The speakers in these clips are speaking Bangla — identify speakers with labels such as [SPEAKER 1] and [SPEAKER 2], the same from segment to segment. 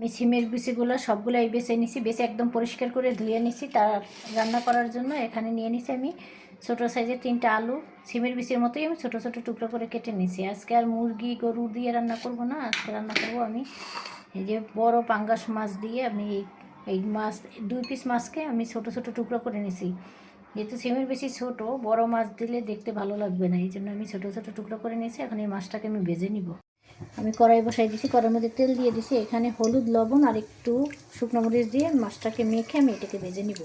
[SPEAKER 1] আমি সিমের বিচিগুলো সবগুলোই বেছে নিছি, বেছে একদম পরিষ্কার করে ধুয়ে নিছি। তার রান্না করার জন্য এখানে নিয়ে নিছি আমি ছোটো সাইজের 3টা আলু। সিমের বিচির মতোই আমি ছোটো ছোটো টুকরো করে কেটে নিছি। আজকে আর মুরগি গরু দিয়ে রান্না করব না, আজকে রান্না করব আমি এই যে বড় পাঙ্গাস মাছ দিয়ে। আমি এই মাছ 2 পিস মাছকে আমি ছোটো ছোটো টুকরো করে নিছি। যেহেতু সিমের বেশি ছোট, বড় মাছ দিলে দেখতে ভালো লাগবে না, এই জন্য আমি ছোটো ছোটো টুকরো করে নিয়েছি। এখন এই মাছটাকে আমি ভেজে নিব। আমি কড়াই বসাই দিছি, কড়াইয়ের মধ্যে তেল দিয়ে দিছি। এখানে হলুদ, লবণ আর একটু শুকনো মরিচ দিয়ে মাছটাকে মেখে আমি এটাকে ভেজে নিব।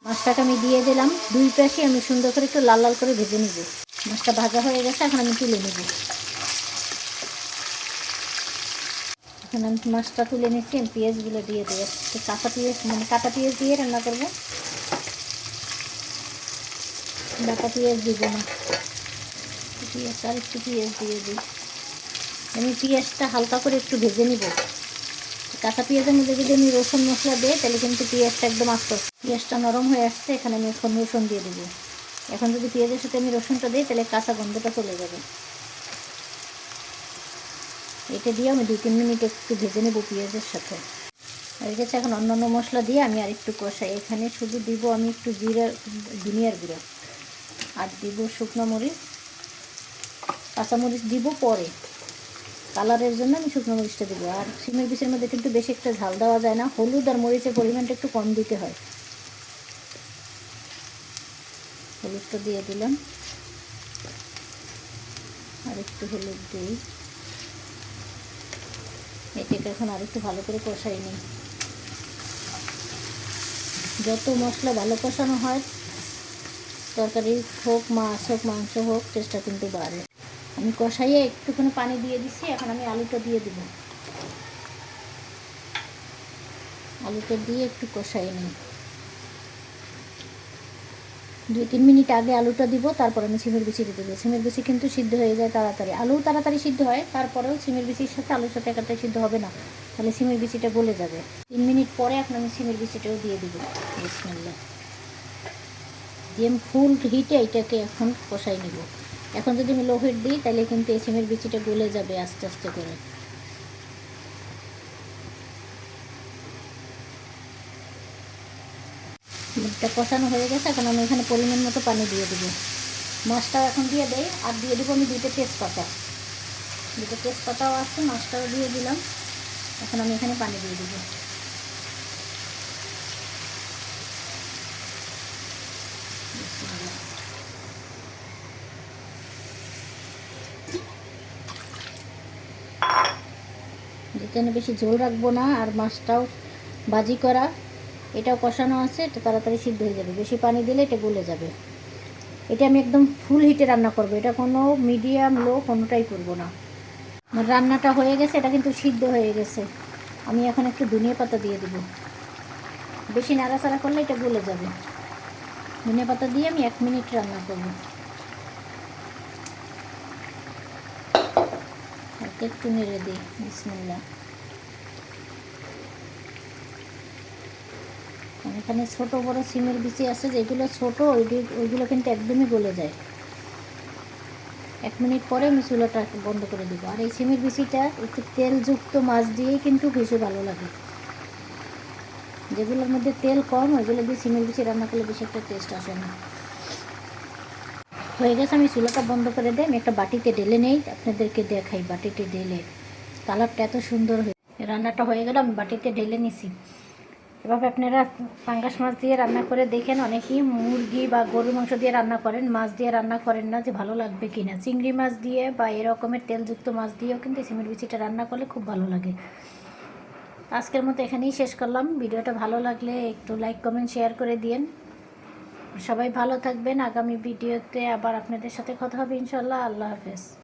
[SPEAKER 1] মাছটাকে আমি দিয়ে দিলাম, 2 পাশে আমি সুন্দর করে একটু লাল লাল করে ভেজে নিব। মাছটা ভাজা হয়ে গেছে, এখন আমি তুলে নেব। এখন আমি মাছটা তুলে নিচ্ছি, আমি পেঁয়াজগুলো দিয়ে দেবো। কাঁচা পেঁয়াজ মানে কাটা পেঁয়াজ দিয়ে রান্না করবো, বাটা পেঁয়াজ দিব না। পেঁয়াজ আর একটু পেঁয়াজ দিয়ে দিই। আমি পেঁয়াজটা হালকা করে একটু ভেজে নিব। কাঁচা পেঁয়াজের মধ্যে যদি আমি রসুন মশলা দিই তাহলে কিন্তু পেঁয়াজটা একদম আস্তে পেঁয়াজটা নরম হয়ে আসছে। এখানে আমি এখন রসুন দিয়ে দেবো। এখন যদি পেঁয়াজের সাথে আমি রসুনটা দিই তাহলে কাঁচা গন্ধটা চলে যাবে। এটা দিয়ে আমি 2-3 মিনিট একটু ভেজে নেব পেঁয়াজের সাথে। হয়ে গেছে, এখন অন্যান্য মশলা দিয়ে আমি আর একটু কষাই। এখানে শুধু দিব আমি একটু জিরা, ধনিয়ার গুঁড়ো, আর দিব শুকনো মরিচ, কাঁচামরিচ দিব পরে, কালারের জন্য আমি শুকনো মরিচটা দেবো। আর সিমের বিচের মধ্যে কিন্তু বেশি একটা ঝাল দেওয়া যায় না, হলুদ আর মরিচের পরিমাণটা একটু কম দিতে হয়। হলুদটা দিয়ে দিলাম, আর একটু হলুদ দিই। এটাকে এখন আর একটু ভালো করে কষাই নিই। যত মশলা ভালো কষানো হয়, তরকারি হোক, মাছ হোক, মাংস হোক, টেস্টটা কিন্তু বাড়ে। আমি কষাইয়ে একটুখানি পানি দিয়ে দিচ্ছি। এখন আমি আলুটা দিয়ে দিব। আলুটা দিয়ে একটু কষাই নিই। 2-3 মিনিট আগে আলুটা দিব, তারপর আমি সিমের বিচিটা দেবো। সিমের বিচি কিন্তু সিদ্ধ হয়ে যায় তাড়াতাড়ি, আলু তাড়াতাড়ি সিদ্ধ হয়, তারপরেও সিমের বিচির সাথে আলুর সাথে একাটাই সিদ্ধ হবে না, তাহলে সিমের বিচিটা গলে যাবে। 3 মিনিট পরে এখন আমি সিমের বিচিটাও দিয়ে দিব। বিসমিল্লাহ দিয়ে আমি ফুল হিটে এটাকে এখন কষাই নিব। এখন যদি আমি লো হিট দিই তাহলে কিন্তু এই সিমের বিচিটা গলে যাবে আস্তে আস্তে করে। এটা কষানো হয়ে গেছে, এখন আমি এখানে পরিমাণ মতো পানি দিয়ে দেবো। মাছটাও এখন দিয়ে দেই, আর দিয়ে দেবো আমি 2টা তেজপাতা। 2টা তেজপাতাও আছে, মাছটাও দিয়ে দিলাম। এখন আমি এখানে পানি দিয়ে দেবো। যেখানে বেশি ঝোল রাখবো না, আর মাছটাও ভাজি করা, এটাও কষানো আছে, এটা তাড়াতাড়ি সিদ্ধ হয়ে যাবে। বেশি পানি দিলে এটা গলে যাবে। এটা আমি একদম ফুল হিটে রান্না করব, এটা কোনো মিডিয়াম লো কোনোটাই করব না। আমার রান্নাটা হয়ে গেছে, এটা কিন্তু সিদ্ধ হয়ে গেছে। আমি এখন একটু ধনিয়া পাতা দিয়ে দেবো। বেশি নাড়াচাড়া করলে এটা গলে যাবে। ধনিয়া পাতা দিয়ে আমি 1 মিনিট রান্না করব। একটু নেড়ে দিই। বিসমিল্লাহ। এখানে ছোট বড় সিমের বিচি আছে, যেগুলো ছোট ওইগুলো কিন্তু একদমই গলে যায়। 1 মিনিট পরে আমি চুলাটা বন্ধ করে দেবো। আর এই সিমের বিচিটা একটু তেলযুক্ত মাছ দিয়েই কিন্তু বেশি ভালো লাগে। যেগুলোর মধ্যে তেল কম ওইগুলো দিয়ে সিমের বিচি রান্না করলে বেশি একটা টেস্ট আসে না। হয়ে গেছে, আমি চুলাটা বন্ধ করে দিই। আমি একটা বাটিতে ঢেলে নেই, আপনাদেরকে দেখাই বাটিতে ঢেলে। কালারটা এত সুন্দর হয়ে রান্নাটা হয়ে গেল, আমি বাটিতে ঢেলে নিছি। এভাবে আপনারা পাঙ্গাস মাছ দিয়ে রান্না করে দেখেন। অনেকেই মুরগি বা গরুর মাংস দিয়ে রান্না করেন, মাছ দিয়ে রান্না করেন না, যে ভালো লাগবে কিনা। চিংড়ি মাছ দিয়ে বা এরকমের তেলযুক্ত মাছ দিয়েও কিন্তু সিমের বিচিটা রান্না করলে খুব ভালো লাগে। আজকের মতো এখানেই শেষ করলাম। ভিডিওটা ভালো লাগলে একটু লাইক, কমেন্ট, শেয়ার করে দিন। সবাই ভালো থাকবেন। আগামী ভিডিওতে আবার আপনাদের সাথে কথা হবে ইনশাল্লাহ। আল্লাহ হাফেজ।